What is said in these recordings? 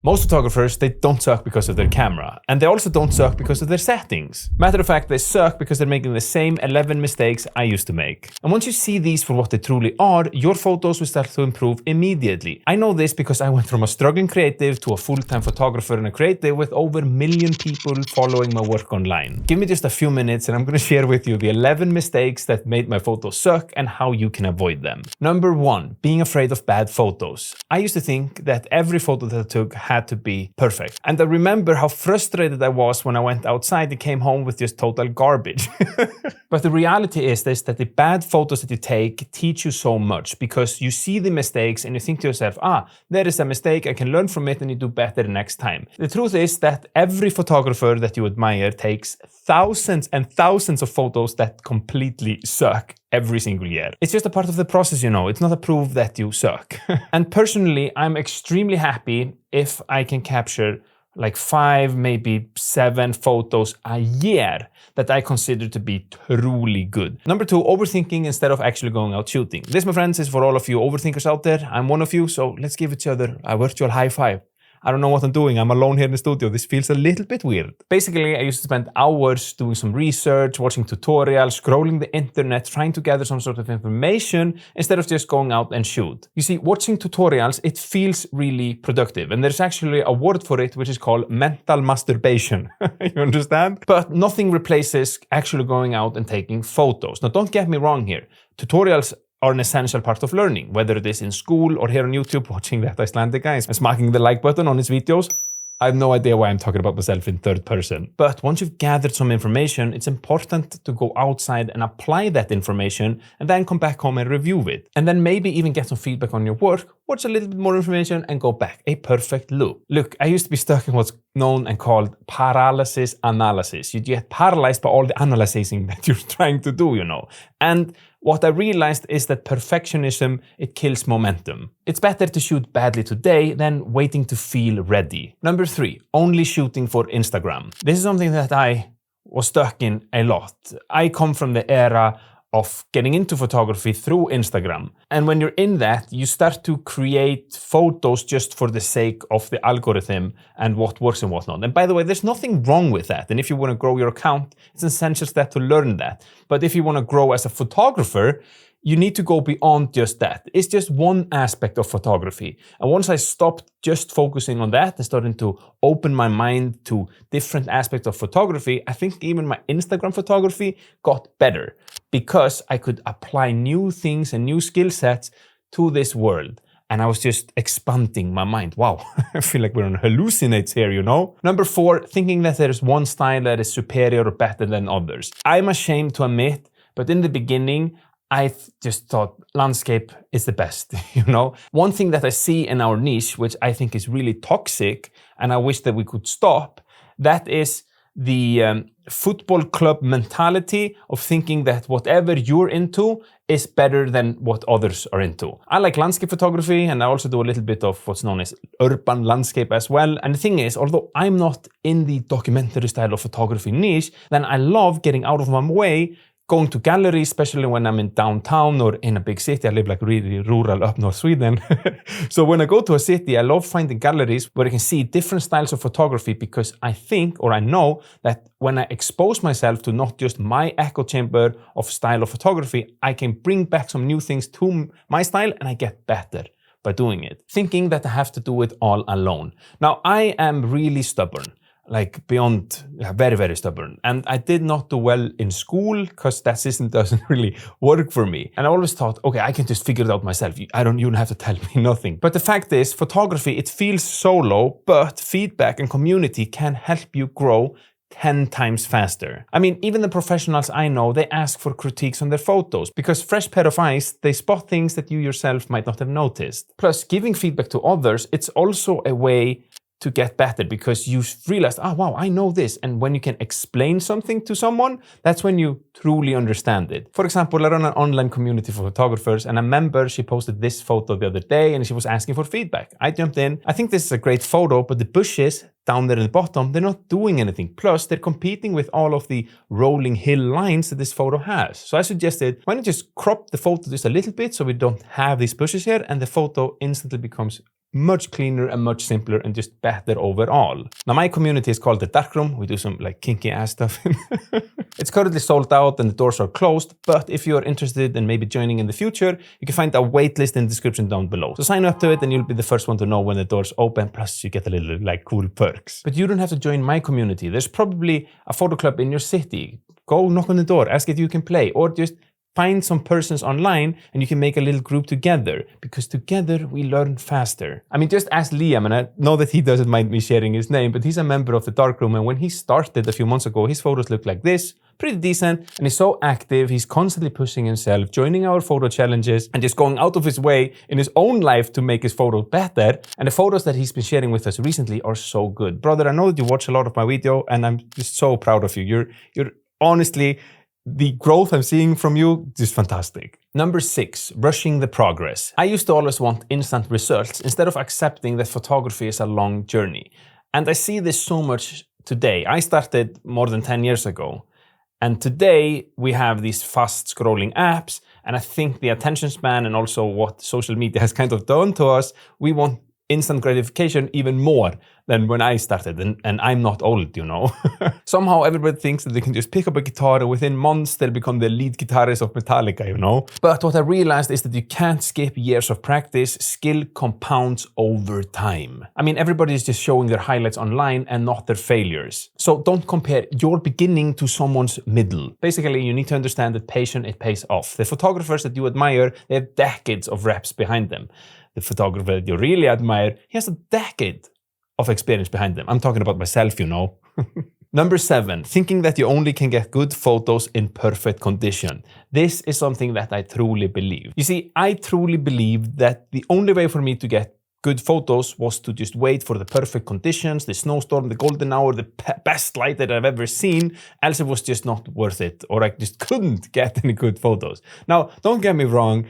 Most photographers, they don't suck because of their camera, and they also don't suck because of their settings. Matter of fact, they suck because they're making the same 11 mistakes I used to make. And once you see these for what they truly are, your photos will start to improve immediately. I know this because I went from a struggling creative to a full-time photographer and a creative with over 1 million people following my work online. Give me just a few minutes and I'm going to share with you the 11 mistakes that made my photos suck and how you can avoid them. Number 1, being afraid of bad photos. I used to think that every photo that I took had to be perfect. And I remember how frustrated I was when I went outside and came home with just total garbage. But the reality is this, that the bad photos that you take teach you so much because you see the mistakes and you think to yourself, there is a mistake, I can learn from it and you do better next time. The truth is that every photographer that you admire takes thousands and thousands of photos that completely suck every single year. It's just a part of the process, you know. It's not a proof that you suck. And personally, I'm extremely happy if I can capture like 5, maybe 7 photos a year that I consider to be truly good. Number 2, overthinking instead of actually going out shooting. This, my friends, is for all of you overthinkers out there. I'm one of you, so let's give each other a virtual high five. I don't know what I'm doing. I'm alone here in the studio. This feels a little bit weird. Basically, I used to spend hours doing some research, watching tutorials, scrolling the internet, trying to gather some sort of information instead of just going out and shoot. You see, watching tutorials, it feels really productive. And there's actually a word for it, which is called mental masturbation. You understand? But nothing replaces actually going out and taking photos. Now, don't get me wrong here. Tutorials are an essential part of learning, whether it is in school or here on YouTube watching that Icelandic guy and smacking the like button on his videos. I have no idea why I'm talking about myself in third person. But once you've gathered some information, it's important to go outside and apply that information and then come back home and review it. And then maybe even get some feedback on your work, watch a little bit more information and go back. A perfect loop. Look, I used to be stuck in what's known and called paralysis analysis. You get paralyzed by all the analyzing that you're trying to do, you know. And what I realized is that perfectionism, it kills momentum. It's better to shoot badly today than waiting to feel ready. Number 3, only shooting for Instagram. This is something that I was stuck in a lot. I come from the era of getting into photography through Instagram. And when you're in that, you start to create photos just for the sake of the algorithm and what works and what not. And by the way, there's nothing wrong with that. And if you want to grow your account, it's an essential step to learn that. But if you want to grow as a photographer, you need to go beyond just that. It's just one aspect of photography. And once I stopped just focusing on that and started to open my mind to different aspects of photography, I think even my Instagram photography got better because I could apply new things and new skill sets to this world. And I was just expanding my mind. Wow, I feel like we're on hallucinates here, you know? Number 4, thinking that there's one style that is superior or better than others. I'm ashamed to admit, but in the beginning, I just thought landscape is the best, you know? One thing that I see in our niche, which I think is really toxic, and I wish that we could stop, that is the football club mentality of thinking that whatever you're into is better than what others are into. I like landscape photography and I also do a little bit of what's known as urban landscape as well. And the thing is, although I'm not in the documentary style of photography niche, then I love getting out of my way, going to galleries, especially when I'm in downtown or in a big city. I live like really rural up north Sweden. So when I go to a city, I love finding galleries where I can see different styles of photography because I think, or I know that when I expose myself to not just my echo chamber of style of photography, I can bring back some new things to my style and I get better by doing it. Thinking that I have to do it all alone. Now, I am really stubborn. Like beyond, very, very stubborn. And I did not do well in school because that system doesn't really work for me. And I always thought, okay, I can just figure it out myself. You don't have to tell me nothing. But the fact is, photography, it feels solo, but feedback and community can help you grow 10 times faster. I mean, even the professionals I know, they ask for critiques on their photos because fresh pair of eyes, they spot things that you yourself might not have noticed. Plus, giving feedback to others, it's also a way to get better because you realize, wow, I know this. And when you can explain something to someone, that's when you truly understand it. For example, I run an online community for photographers and a member, she posted this photo the other day and she was asking for feedback. I jumped in. I think this is a great photo, but the bushes down there in the bottom, they're not doing anything. Plus, they're competing with all of the rolling hill lines that this photo has. So I suggested, why don't you just crop the photo just a little bit so we don't have these bushes here and the photo instantly becomes much cleaner and much simpler and just better overall. Now my community is called the Darkroom. We do some like kinky ass stuff. It's currently sold out and the doors are closed, but if you're interested in maybe joining in the future, you can find a waitlist in the description down below. So sign up to it and you'll be the first one to know when the doors open, plus you get a little like cool perks. But you don't have to join my community. There's probably a photo club in your city. Go knock on the door, ask if you can play, or just find some persons online and you can make a little group together, because together we learn faster. I mean, just ask Liam, and I know that he doesn't mind me sharing his name, but he's a member of the Darkroom, and when he started a few months ago, his photos looked like this, pretty decent, and he's so active, he's constantly pushing himself, joining our photo challenges, and just going out of his way in his own life to make his photos better, and the photos that he's been sharing with us recently are so good. Brother, I know that you watch a lot of my video, and I'm just so proud of you. You're honestly, the growth I'm seeing from you is fantastic. Number 6, rushing the progress. I used to always want instant results instead of accepting that photography is a long journey. And I see this so much today. I started more than 10 years ago. And today we have these fast scrolling apps. And I think the attention span and also what social media has kind of done to us, we want instant gratification even more than when I started, and I'm not old, you know. Somehow everybody thinks that they can just pick up a guitar and within months they'll become the lead guitarist of Metallica, you know. But what I realized is that you can't skip years of practice. Skill compounds over time. I mean, everybody is just showing their highlights online and not their failures. So don't compare your beginning to someone's middle. Basically, you need to understand that patience, it pays off. The photographers that you admire, they have decades of reps behind them. The photographer that you really admire, he has a decade of experience behind them. I'm talking about myself, you know. Number 7, thinking that you only can get good photos in perfect condition. This is something that I truly believe. You see, I truly believe that the only way for me to get good photos was to just wait for the perfect conditions, the snowstorm, the golden hour, the best light that I've ever seen, else it was just not worth it, or I just couldn't get any good photos. Now, don't get me wrong,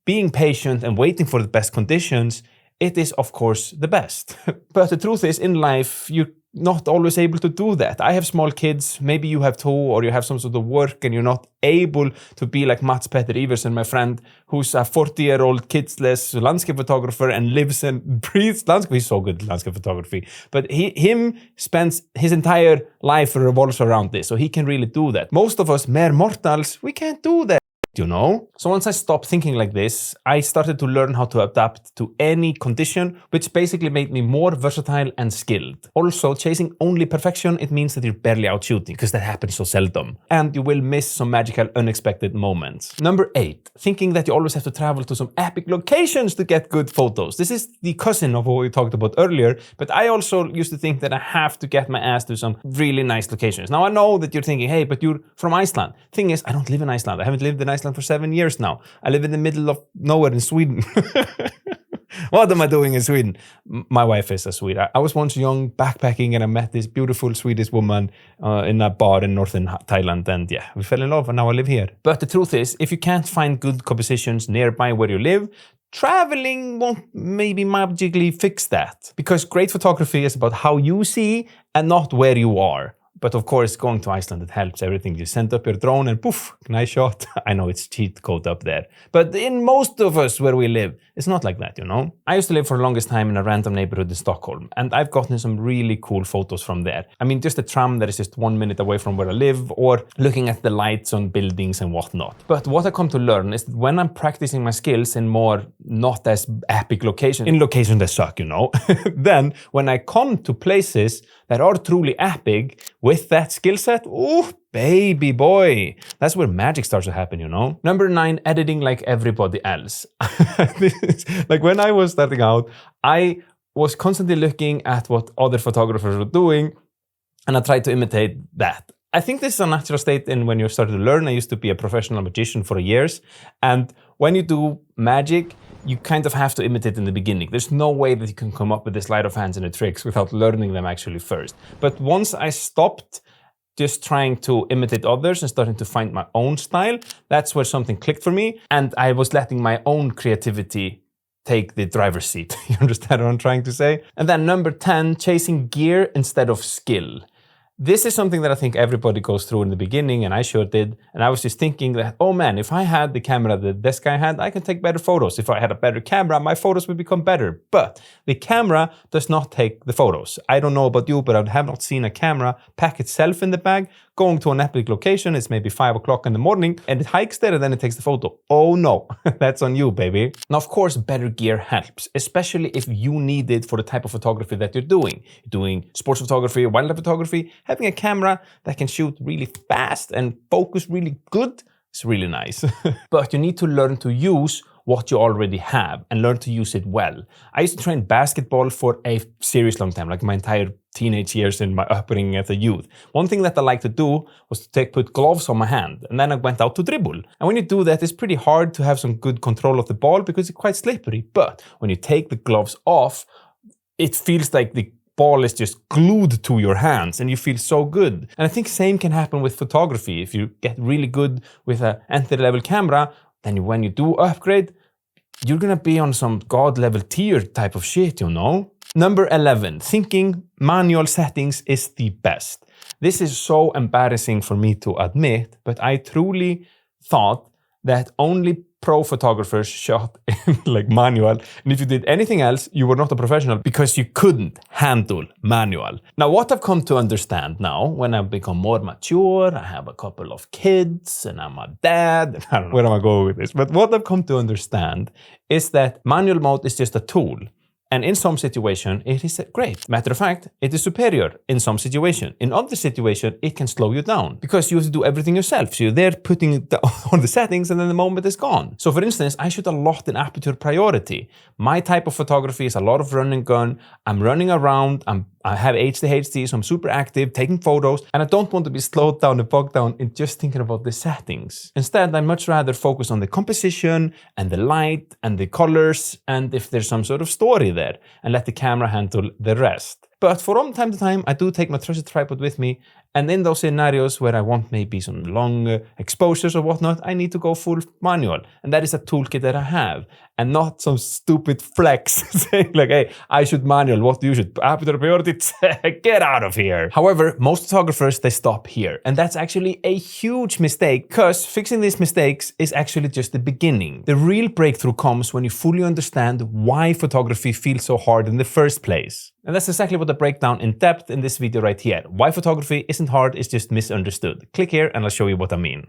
being patient and waiting for the best conditions, it is of course the best. But the truth is, in life, you're not always able to do that. I have small kids, maybe you have too, or you have some sort of work and you're not able to be like Mats Petter Iversen, my friend, who's a 40-year-old kidsless landscape photographer and lives and breathes landscape. He's so good at landscape photography. But him spends his entire life revolves around this, so he can really do that. Most of us mere mortals, we can't do that, you know? So once I stopped thinking like this, I started to learn how to adapt to any condition, which basically made me more versatile and skilled. Also, chasing only perfection, it means that you're barely out shooting, because that happens so seldom. And you will miss some magical, unexpected moments. Number 8, thinking that you always have to travel to some epic locations to get good photos. This is the cousin of what we talked about earlier, but I also used to think that I have to get my ass to some really nice locations. Now I know that you're thinking, hey, but you're from Iceland. Thing is, I don't live in Iceland. I haven't lived in Iceland for 7 years now. I live in the middle of nowhere in Sweden. What am I doing in Sweden? My wife is a Swede. I was once young backpacking and I met this beautiful Swedish woman in a bar in northern Thailand, and yeah, we fell in love and now I live here. But the truth is, if you can't find good compositions nearby where you live, traveling won't maybe magically fix that. Because great photography is about how you see and not where you are. But of course, going to Iceland, it helps everything. You send up your drone and poof, nice shot. I know it's cheat code up there. But in most of us where we live, it's not like that, you know? I used to live for the longest time in a random neighborhood in Stockholm, and I've gotten some really cool photos from there. I mean, just a tram that is just 1 minute away from where I live, or looking at the lights on buildings and whatnot. But what I come to learn is that when I'm practicing my skills in more not as epic locations, in locations that suck, you know, then when I come to places that are truly epic with that skill set, ooh, baby boy, that's where magic starts to happen, you know? Number 9, editing like everybody else. Like when I was starting out, I was constantly looking at what other photographers were doing, and I tried to imitate that. I think this is a natural state in when you start to learn. I used to be a professional magician for years, and when you do magic, you kind of have to imitate in the beginning. There's no way that you can come up with the sleight of hands and the tricks without learning them actually first. But once I stopped just trying to imitate others and starting to find my own style, that's where something clicked for me, and I was letting my own creativity take the driver's seat. You understand what I'm trying to say? And then number 10, chasing gear instead of skill. This is something that I think everybody goes through in the beginning, and I sure did. And I was just thinking that, oh man, if I had the camera that this guy had, I can take better photos. If I had a better camera, my photos would become better. But the camera does not take the photos. I don't know about you, but I have not seen a camera pack itself in the bag, going to an epic location. It's maybe 5 o'clock in the morning, and it hikes there and then it takes the photo. Oh no, that's on you, baby. Now, of course, better gear helps, especially if you need it for the type of photography that you're doing. You're doing sports photography, wildlife photography. Having a camera that can shoot really fast and focus really good is really nice. But you need to learn to use what you already have and learn to use it well. I used to train basketball for a serious long time, like my entire teenage years in my upbringing as a youth. One thing that I liked to do was to put gloves on my hand, and then I went out to dribble. And when you do that, it's pretty hard to have some good control of the ball because it's quite slippery. But when you take the gloves off, it feels like the ball is just glued to your hands and you feel so good. And I think same can happen with photography. If you get really good with an entry-level camera, then when you do upgrade, you're gonna be on some god-level tier type of shit, you know? Number 11, thinking manual settings is the best. This is so embarrassing for me to admit, but I truly thought that only pro photographers shot in like manual, and if you did anything else, you were not a professional because you couldn't handle manual. Now, what I've come to understand now, when I've become more mature, I have a couple of kids, and I'm a dad, I don't know where am I going with this, but what I've come to understand is that manual mode is just a tool. And in some situation, it is great. Matter of fact, it is superior in some situation. In other situation, it can slow you down because you have to do everything yourself. So you're there putting on the settings and then the moment is gone. So for instance, I shoot a lot in aperture priority. My type of photography is a lot of run and gun. I'm running around. I have HD, so I'm super active, taking photos, and I don't want to be slowed down and bogged down in just thinking about the settings. Instead, I'd much rather focus on the composition and the light and the colors and if there's some sort of story there, and let the camera handle the rest. But from time to time, I do take my trusted tripod with me, and in those scenarios where I want maybe some long exposures or whatnot, I need to go full manual. And that is a toolkit that I have, and not some stupid flex saying like, hey, I shoot manual, what do you shoot? Aperture priority, get out of here. However, most photographers, they stop here. And that's actually a huge mistake, because fixing these mistakes is actually just the beginning. The real breakthrough comes when you fully understand why photography feels so hard in the first place. And that's exactly what I break down in depth in this video right here. Why photography isn't hard, it's just misunderstood. Click here and I'll show you what I mean.